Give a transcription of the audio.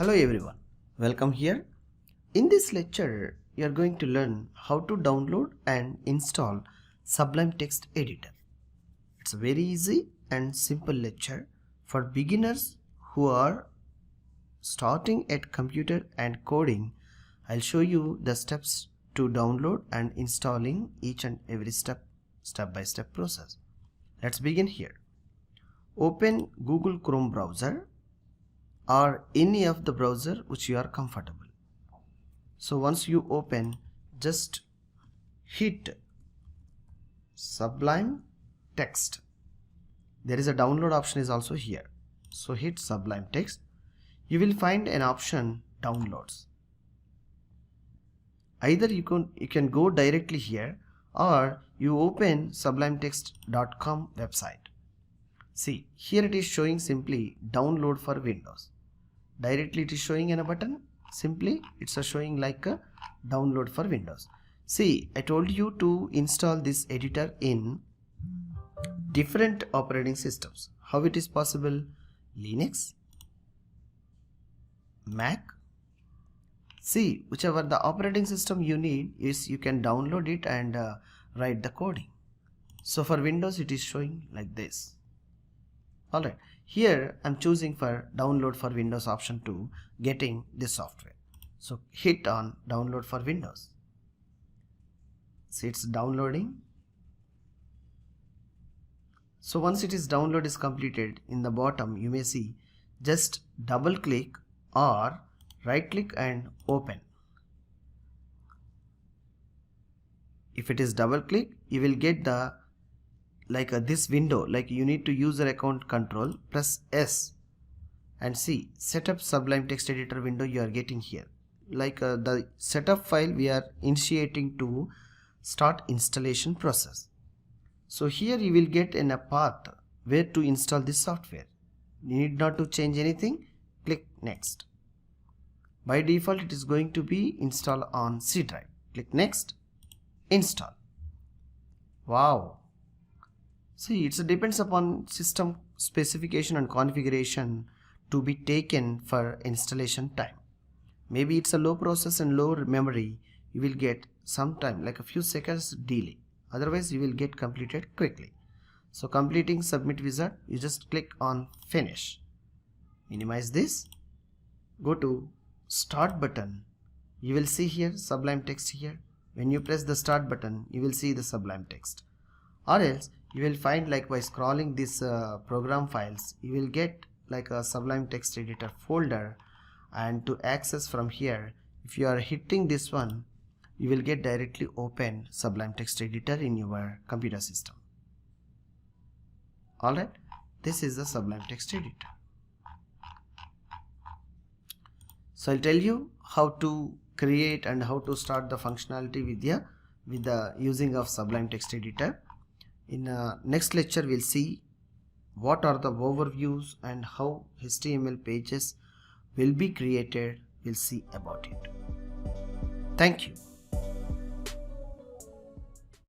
Hello everyone, welcome here. In this lecture, you are going to learn how to download and install Sublime Text Editor. It's a very easy and simple lecture for beginners who are starting at computer and coding. I'll show you the steps to download and installing each and every step by step process. Let's begin here. Open Google Chrome browser or any of the browser which you are comfortable. So once you open, just hit Sublime Text. There is a download option is also here. So hit Sublime Text. You will find an option downloads. Either you can go directly here or you open sublimetext.com website. See, here it is showing simply download for Windows. Directly it is showing in a button. Simply it's showing like a download for Windows. See, I told you to install this editor in different operating systems. How it is possible? Linux, Mac. See, whichever the operating system you need is, you can download it and write the coding. So for Windows it is showing like this. Alright, here I'm choosing for download for Windows option to getting this software. So hit on download for Windows. See, it's downloading. So once it is download is completed, in the bottom you may see just double click or right click and open. If it is double click, you will get the this window, like you need to user account control plus S and see setup Sublime Text Editor window you are getting here. The setup file we are initiating to start installation process. So here you will get in a path where to install this software. You need not to change anything. Click next. By default it is going to be installed on C drive. Click next. Install. Wow. See, it depends upon system specification and configuration to be taken for installation time. Maybe it's a low process and low memory, you will get some time, like a few seconds delay. Otherwise you will get completed quickly. So completing submit wizard, you just click on finish. Minimize this. Go to start button. You will see here Sublime Text here. When you press the start button, you will see the Sublime Text. Or else you will find, like by scrolling this program files, you will get like a Sublime Text Editor folder, and to access from here, if you are hitting this one, you will get directly open Sublime Text Editor in your computer system. Alright, this is the Sublime Text Editor. So I'll tell you how to create and how to start the functionality with the using of Sublime Text Editor. In next lecture we'll see what are the overviews and how HTML pages will be created. We'll see about it. Thank you.